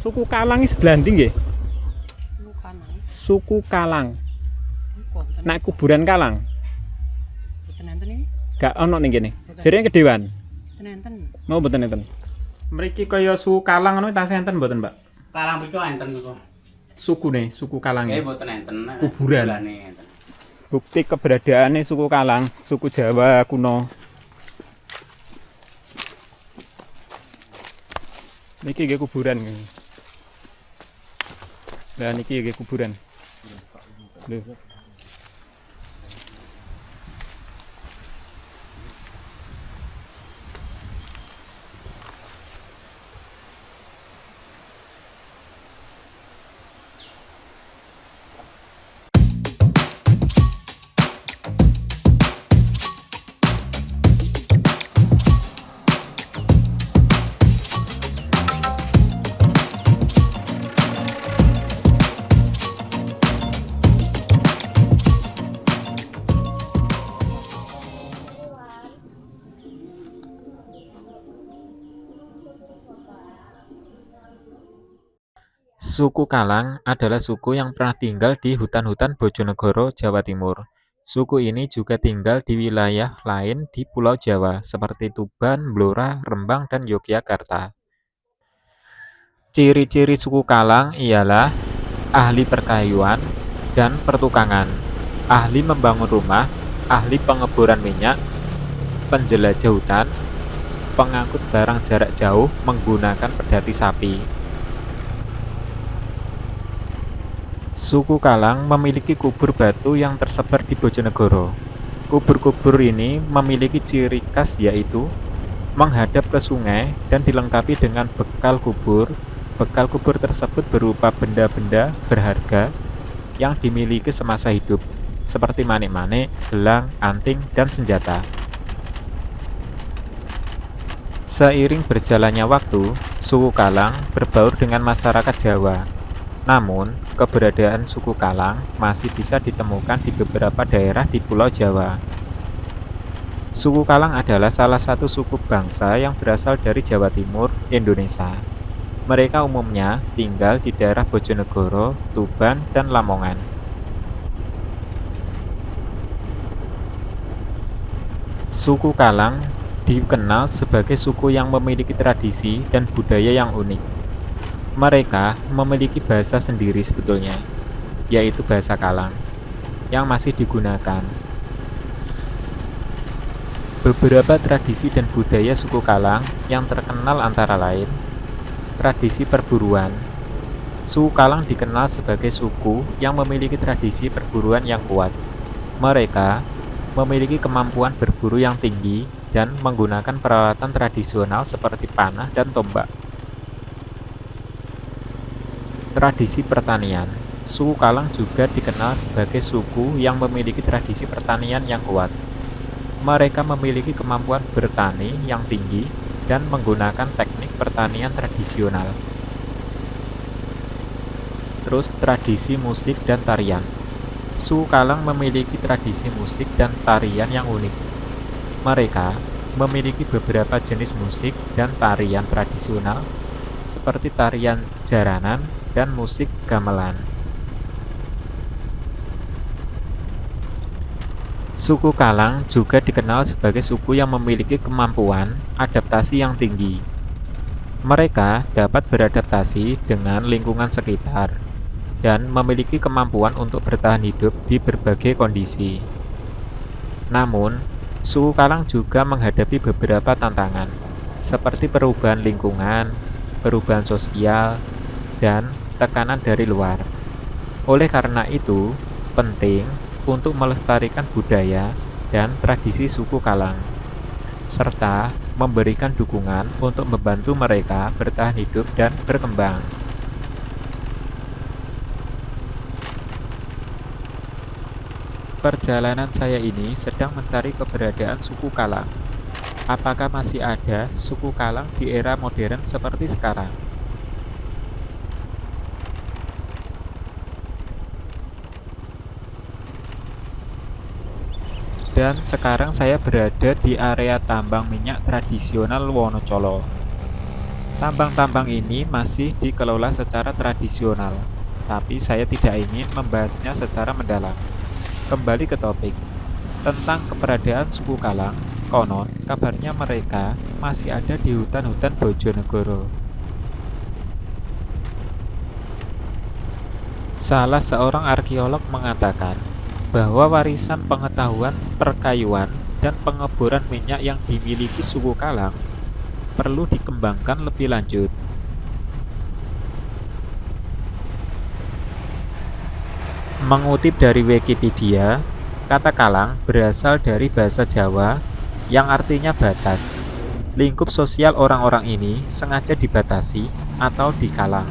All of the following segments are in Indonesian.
Suku Kalang iki sebelah ndi nggih? Suku Kalang. Suku Kalang. Wonten. Nek kuburan Kalang Mboten enten iki. gak ono ning kene. Jarene kedewan. Mboten enten. Mau mboten enten. Mriki kaya suku Kalang ngono tasih enten mboten, Mbak? Kalang mriku enten niku. Sukune, suku Kalang. Nggih mboten enten. Kuburan. Kuburane enten. Bukti keberadaannya suku Kalang, suku Jawa kuno. Niki nggih kuburan. Lah niki nggih kuburan. Lho. Suku Kalang adalah suku yang pernah tinggal di hutan-hutan Bojonegoro, Jawa Timur. Suku ini juga tinggal di wilayah lain di Pulau Jawa, seperti Tuban, Blora, Rembang, dan Yogyakarta. Ciri-ciri suku Kalang ialah ahli perkayuan dan pertukangan, ahli membangun rumah, ahli pengeboran minyak, penjelajah hutan, pengangkut barang jarak jauh menggunakan pedati sapi. Suku Kalang memiliki kubur batu yang tersebar di Bojonegoro. Kubur-kubur ini memiliki ciri khas yaitu menghadap ke sungai dan dilengkapi dengan bekal kubur. Bekal kubur tersebut berupa benda-benda berharga yang dimiliki semasa hidup, seperti manik-manik, gelang, anting, dan senjata. Seiring berjalannya waktu, suku Kalang berbaur dengan masyarakat Jawa. Namun, keberadaan suku Kalang masih bisa ditemukan di beberapa daerah di Pulau Jawa. Suku Kalang adalah salah satu suku bangsa yang berasal dari Jawa Timur, Indonesia. Mereka umumnya tinggal di daerah Bojonegoro, Tuban, dan Lamongan. Suku Kalang dikenal sebagai suku yang memiliki tradisi dan budaya yang unik. Mereka memiliki bahasa sendiri sebetulnya, yaitu bahasa Kalang, yang masih digunakan. Beberapa tradisi dan budaya suku Kalang yang terkenal antara lain, tradisi perburuan. Suku Kalang dikenal sebagai suku yang memiliki tradisi perburuan yang kuat. Mereka memiliki kemampuan berburu yang tinggi dan menggunakan peralatan tradisional seperti panah dan tombak. Tradisi pertanian. Suku Kalang juga dikenal sebagai suku yang memiliki tradisi pertanian yang kuat. Mereka memiliki kemampuan bertani yang tinggi dan menggunakan teknik pertanian tradisional. Terus tradisi musik dan tarian. Suku Kalang memiliki tradisi musik dan tarian yang unik. Mereka memiliki beberapa jenis musik dan tarian tradisional seperti tarian jaranan dan musik gamelan. Suku Kalang juga dikenal sebagai suku yang memiliki kemampuan adaptasi yang tinggi. Mereka dapat beradaptasi dengan lingkungan sekitar dan memiliki kemampuan untuk bertahan hidup di berbagai kondisi. Namun, suku Kalang juga menghadapi beberapa tantangan, seperti perubahan lingkungan, perubahan sosial, dan tekanan dari luar. Oleh karena itu, penting untuk melestarikan budaya dan tradisi suku Kalang, serta memberikan dukungan untuk membantu mereka bertahan hidup dan berkembang. Perjalanan saya ini sedang mencari keberadaan suku Kalang. Apakah masih ada suku Kalang di era modern seperti sekarang? Dan sekarang saya berada di area tambang minyak tradisional Wonocolo. Tambang-tambang ini masih dikelola secara tradisional, tapi saya tidak ingin membahasnya secara mendalam. Kembali ke topik, tentang keberadaan suku Kalang, konon kabarnya mereka masih ada di hutan-hutan Bojonegoro. Salah seorang arkeolog mengatakan bahwa warisan pengetahuan perkayuan dan pengeboran minyak yang dimiliki suku Kalang perlu dikembangkan lebih lanjut. Mengutip dari Wikipedia, kata Kalang berasal dari bahasa Jawa yang artinya batas. Lingkup sosial orang-orang ini sengaja dibatasi atau dikalang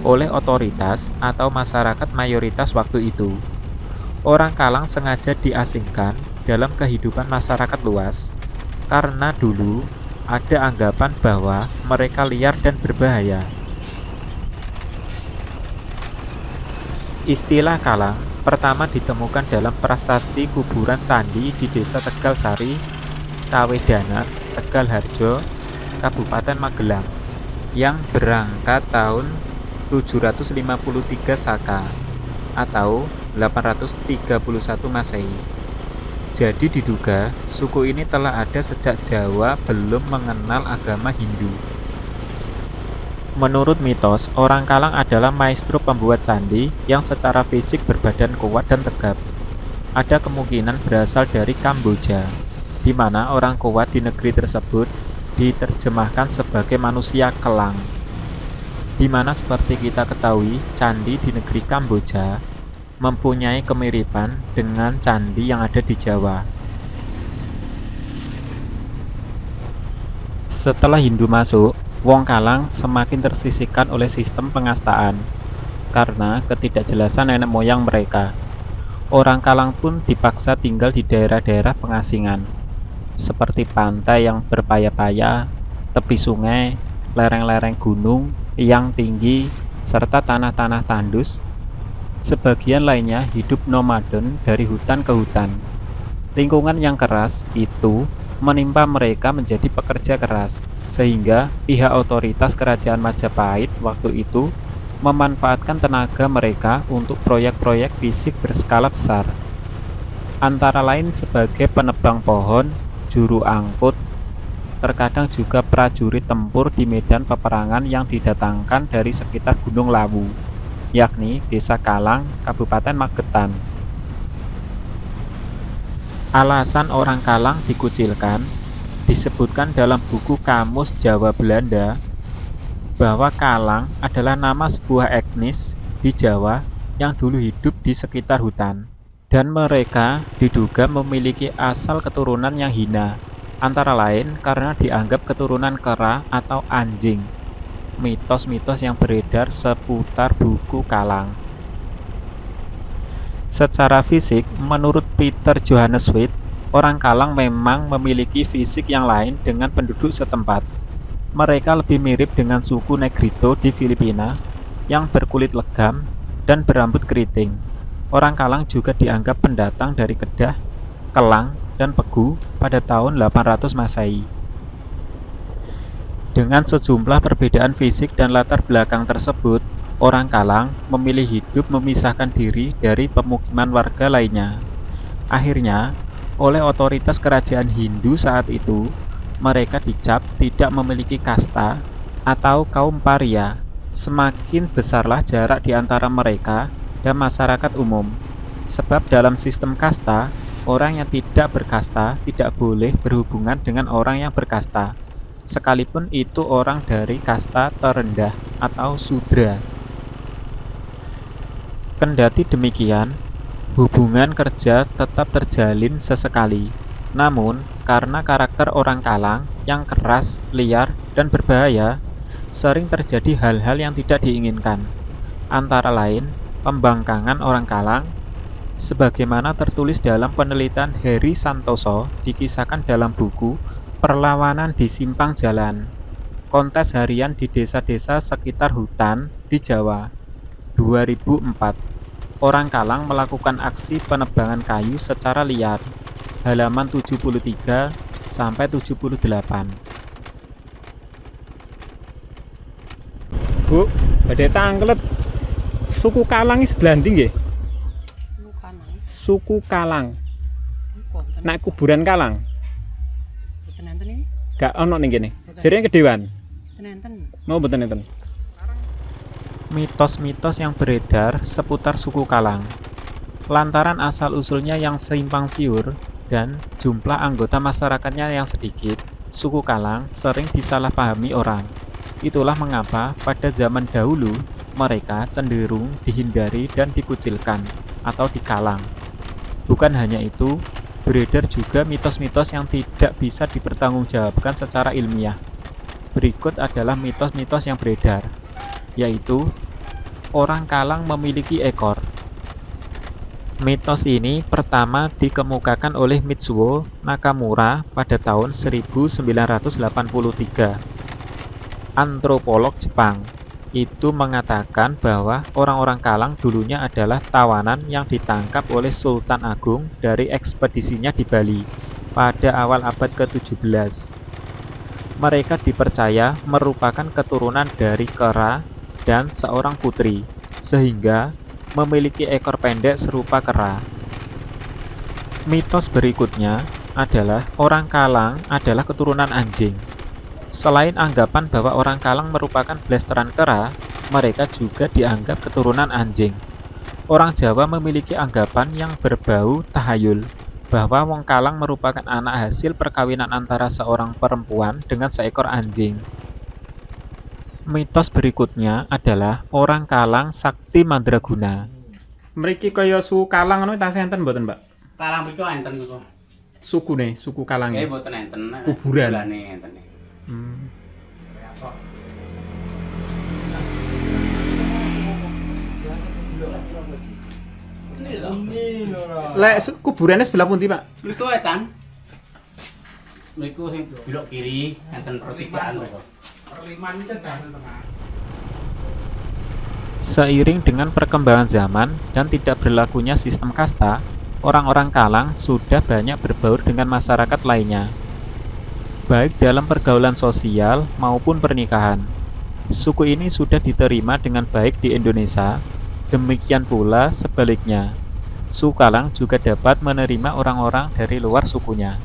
oleh otoritas atau masyarakat mayoritas waktu itu. Orang Kalang sengaja diasingkan dalam kehidupan masyarakat luas karena dulu ada anggapan bahwa mereka liar dan berbahaya. Istilah Kalang pertama ditemukan dalam prasasti kuburan candi di Desa Tegal Sari, Kawedanan, Tegal Harjo, Kabupaten Magelang yang berangkat tahun 753 Saka atau 831 Masehi. Jadi diduga suku ini telah ada sejak Jawa belum mengenal agama Hindu. Menurut mitos, orang Kalang adalah maestro pembuat candi yang secara fisik berbadan kuat dan tegap. Ada kemungkinan berasal dari Kamboja, di mana orang kuat di negeri tersebut diterjemahkan sebagai manusia kelang. Di mana seperti kita ketahui, candi di negeri Kamboja mempunyai kemiripan dengan candi yang ada di Jawa. Setelah Hindu masuk, wong Kalang semakin tersisihkan oleh sistem pengastaan karena ketidakjelasan nenek moyang mereka. Orang Kalang pun dipaksa tinggal di daerah-daerah pengasingan, seperti pantai yang berpaya-paya, tepi sungai, lereng-lereng gunung yang tinggi, serta tanah-tanah tandus. Sebagian lainnya hidup nomaden dari hutan ke hutan. Lingkungan yang keras itu menimpa mereka menjadi pekerja keras, sehingga pihak otoritas kerajaan Majapahit waktu itu memanfaatkan tenaga mereka untuk proyek-proyek fisik berskala besar. Antara lain sebagai penebang pohon, juru angkut, terkadang juga prajurit tempur di medan peperangan yang didatangkan dari sekitar Gunung Lawu, yakni Desa Kalang, Kabupaten Magetan. Alasan orang Kalang dikucilkan disebutkan dalam buku Kamus Jawa Belanda bahwa Kalang adalah nama sebuah etnis di Jawa yang dulu hidup di sekitar hutan, dan mereka diduga memiliki asal keturunan yang hina, antara lain karena dianggap keturunan kera atau anjing. Mitos-mitos yang beredar seputar buku Kalang. Secara fisik, menurut Peter Johannes Swift, orang Kalang memang memiliki fisik yang lain dengan penduduk setempat. Mereka lebih mirip dengan suku Negrito di Filipina yang berkulit legam dan berambut keriting. Orang Kalang juga dianggap pendatang dari Kedah, Kelang, dan Pegu pada tahun 800 Masehi. Dengan sejumlah perbedaan fisik dan latar belakang tersebut, orang Kalang memilih hidup memisahkan diri dari pemukiman warga lainnya. Akhirnya, oleh otoritas kerajaan Hindu saat itu, mereka dicap tidak memiliki kasta atau kaum paria. Semakin besarlah jarak di antara mereka dan masyarakat umum. Sebab dalam sistem kasta, orang yang tidak berkasta tidak boleh berhubungan dengan orang yang berkasta, sekalipun itu orang dari kasta terendah atau sudra. Kendati demikian, hubungan kerja tetap terjalin sesekali. Namun, karena karakter orang Kalang yang keras, liar, dan berbahaya, sering terjadi hal-hal yang tidak diinginkan. Antara lain, pembangkangan orang Kalang, sebagaimana tertulis dalam penelitian Heri Santoso dikisahkan dalam buku Perlawanan di Simpang Jalan, kontes harian di desa-desa sekitar hutan di Jawa, 2004. Orang Kalang melakukan aksi penebangan kayu secara liar, halaman 73 sampai 78. Bu, badhe tanglet. Suku Kalang iki sebelah ndi nggih? Suku Kanang. Suku Kalang. Niku wonten. Nek kuburan Kalang Mboten enten iki. gak ono ning kene. Jarene kedewan. Mboten enten. Mau mboten enten. Mitos-mitos yang beredar seputar suku Kalang. Lantaran asal-usulnya yang simpang siur dan jumlah anggota masyarakatnya yang sedikit, suku Kalang sering disalahpahami orang. Itulah mengapa pada zaman dahulu mereka cenderung dihindari dan dikucilkan atau dikalang. Bukan hanya itu, beredar juga mitos-mitos yang tidak bisa dipertanggungjawabkan secara ilmiah. Berikut adalah mitos-mitos yang beredar, yaitu orang Kalang memiliki ekor. Mitos ini pertama dikemukakan oleh Mitsuo Nakamura pada tahun 1983. Antropolog Jepang itu mengatakan bahwa orang-orang Kalang dulunya adalah tawanan yang ditangkap oleh Sultan Agung dari ekspedisinya di Bali pada awal abad ke-17. Mereka dipercaya merupakan keturunan dari kera dan seorang putri, sehingga memiliki ekor pendek serupa kera. Mitos berikutnya adalah orang Kalang adalah keturunan anjing. Selain anggapan bahwa orang Kalang merupakan blasteran kera, mereka juga dianggap keturunan anjing. Orang Jawa memiliki anggapan yang berbau tahayul, bahwa wong Kalang merupakan anak hasil perkawinan antara seorang perempuan dengan seekor anjing. Mitos berikutnya adalah orang Kalang sakti mandraguna. Mriki kaya suku Kalang ngono tasih enten mboten, Mbak? Kalang mriku enten niku. Sukune, suku Kalang. Nggih mboten enten. Kuburan. Kuburane enten. Lek kuburannya sebelah pundi, Pak? Mriku etan. Mriku sing belok kiri enten pertigaan mriku. Perliman cedak tengah. Seiring dengan perkembangan zaman dan tidak berlakunya sistem kasta, orang-orang Kalang sudah banyak berbaur dengan masyarakat lainnya, baik dalam pergaulan sosial maupun pernikahan. Suku ini sudah diterima dengan baik di Indonesia, demikian pula sebaliknya. Suku Kalang juga dapat menerima orang-orang dari luar sukunya.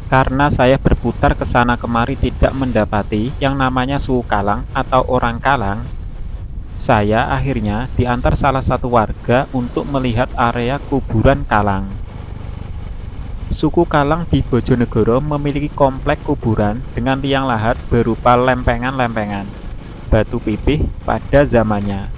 Karena saya berputar ke sana kemari tidak mendapati yang namanya suku Kalang atau orang Kalang, saya akhirnya diantar salah satu warga untuk melihat area kuburan Kalang. Suku Kalang di Bojonegoro memiliki komplek kuburan dengan liang lahat berupa lempengan-lempengan batu pipih pada zamannya.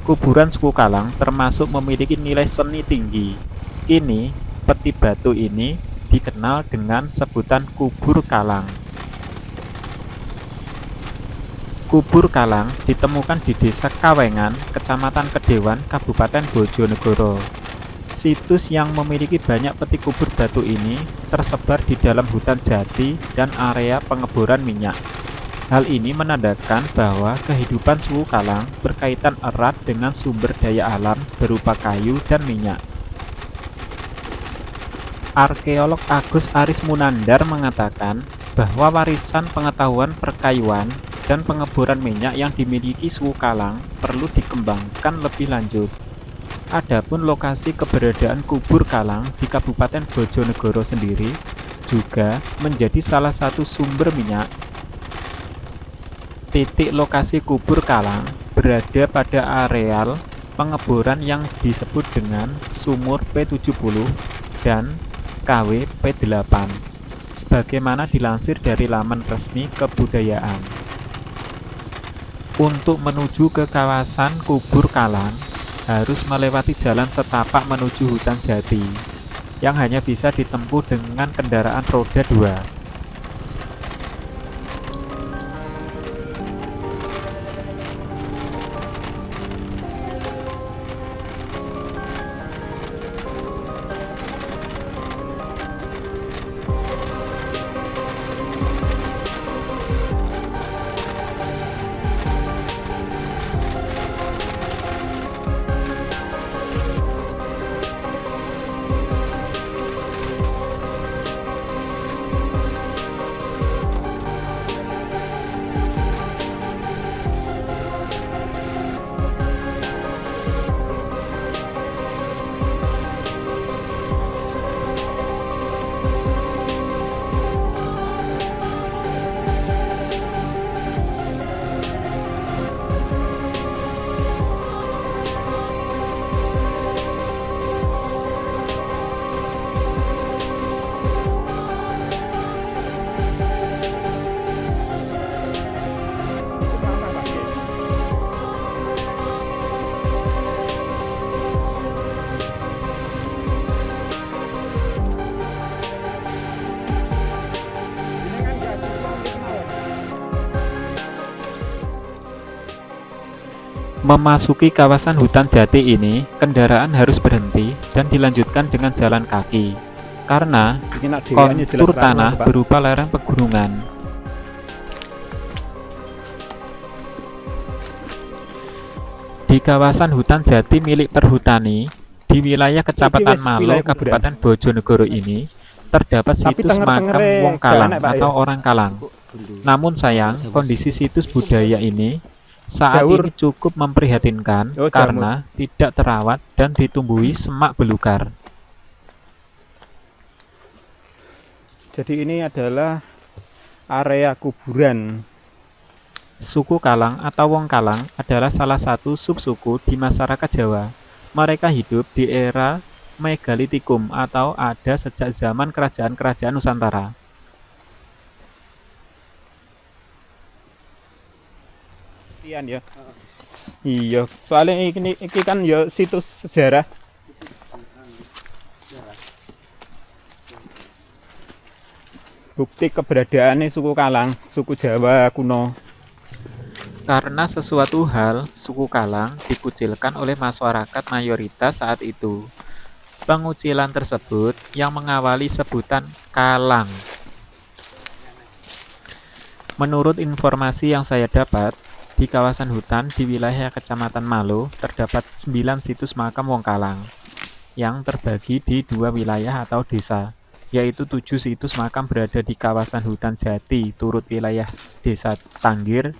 Kuburan suku Kalang termasuk memiliki nilai seni tinggi. Kini, peti batu ini dikenal dengan sebutan kubur Kalang. Kubur Kalang ditemukan di Desa Kawengan, Kecamatan Kedewan, Kabupaten Bojonegoro. Situs yang memiliki banyak peti kubur batu ini tersebar di dalam hutan jati dan area pengeboran minyak. Hal ini menandakan bahwa kehidupan suku Kalang berkaitan erat dengan sumber daya alam berupa kayu dan minyak. Arkeolog Agus Aris Munandar mengatakan bahwa warisan pengetahuan perkayuan dan pengeboran minyak yang dimiliki suku Kalang perlu dikembangkan lebih lanjut. Adapun lokasi keberadaan kubur Kalang di Kabupaten Bojonegoro sendiri juga menjadi salah satu sumber minyak. Titik lokasi kubur Kalang berada pada areal pengeboran yang disebut dengan Sumur P70 dan KW P8, sebagaimana dilansir dari laman resmi kebudayaan. Untuk menuju ke kawasan kubur Kalang, harus melewati jalan setapak menuju hutan jati, yang hanya bisa ditempuh dengan kendaraan roda 2. Memasuki kawasan hutan jati ini, kendaraan harus berhenti dan dilanjutkan dengan jalan kaki karena Iki nak dhewean ya jelas kontur terang, tanah Pak. berupa lereng pegunungan. Di kawasan hutan jati milik Perhutani di wilayah Kecamatan wis Malo, wilayah kuburan. Kabupaten Bojonegoro ini terdapat Tapi situs makam tenger-tengere Wong Kalang jalan, Pak, ya? atau orang Kalang. Namun sayang, kondisi situs budaya ini saat Daur. ini cukup memprihatinkan Oh, jamur. karena tidak terawat dan ditumbuhi semak belukar. Jadi ini adalah area kuburan. Suku Kalang atau Wong Kalang adalah salah satu subsuku di masyarakat Jawa. Mereka hidup di era Megalitikum atau ada sejak zaman kerajaan-kerajaan Nusantara. Ian ya. Iya, soalnya iki kan ya situs sejarah. Bukti keberadaannya suku Kalang, suku Jawa kuno. Karena sesuatu hal, suku Kalang dikucilkan oleh masyarakat mayoritas saat itu. Pengucilan tersebut yang mengawali sebutan Kalang. Menurut informasi yang saya dapat, di kawasan hutan di wilayah Kecamatan Malo terdapat 9 situs makam Wong Kalang yang terbagi di 2 wilayah atau desa, yaitu 7 situs makam berada di kawasan hutan jati turut wilayah desa Tanggir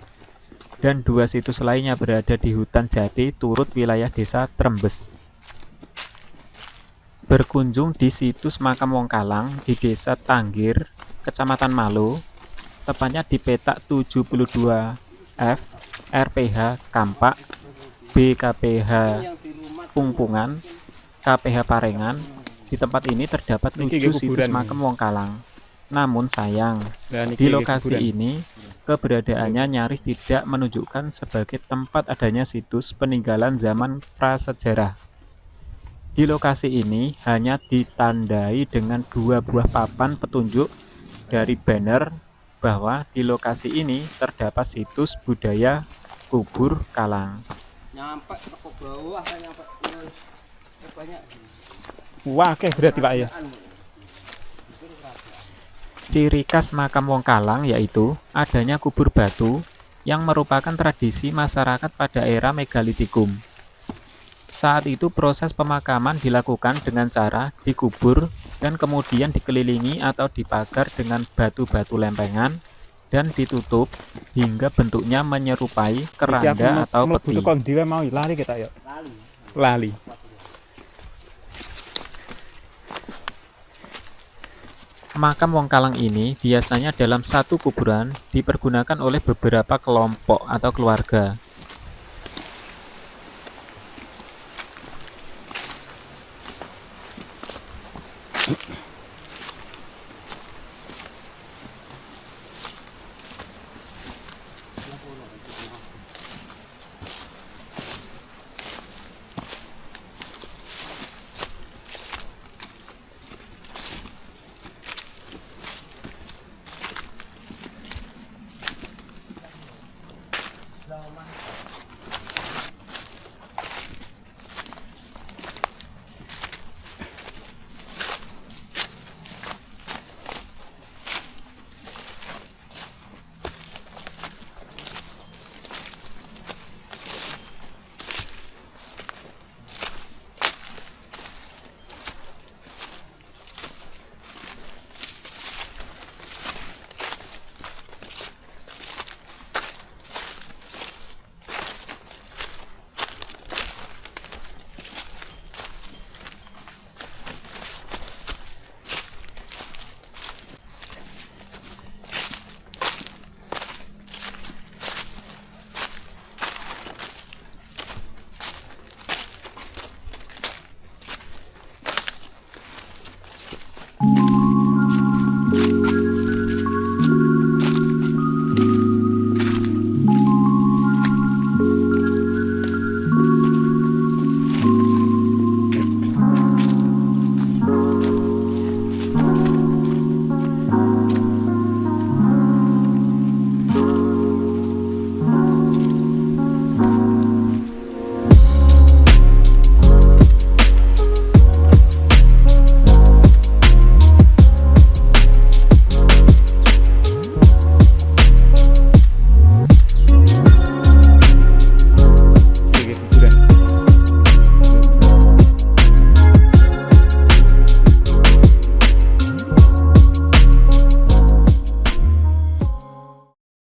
dan 2 situs lainnya berada di hutan jati turut wilayah desa Trembes. Berkunjung di situs makam Wong Kalang di desa Tanggir, Kecamatan Malo, tepatnya di petak 72 F RPH Kampak, BKPH Pungpungan, KPH Parengan. Di tempat ini terdapat 7 Niki situs kuburan. makam Wong Kalang. Namun sayang, Nah, di lokasi ini keberadaannya nyaris tidak menunjukkan sebagai tempat adanya situs peninggalan zaman prasejarah. Di lokasi ini hanya ditandai dengan 2 buah papan petunjuk dari banner bahwa di lokasi ini terdapat situs budaya kubur Kalang. Nyampe ke bawah kan nyampe banyak. Wah, oke berarti Pak ya. Ciri khas makam Wong Kalang yaitu adanya kubur batu yang merupakan tradisi masyarakat pada era Megalitikum. Saat itu proses pemakaman dilakukan dengan cara dikubur dan kemudian dikelilingi atau dipagar dengan batu-batu lempengan dan ditutup hingga bentuknya menyerupai keranda atau peti. Butuh kondi wae mau lali kita ya. Lali. Makam Wong Kalang ini biasanya dalam satu kuburan dipergunakan oleh beberapa kelompok atau keluarga.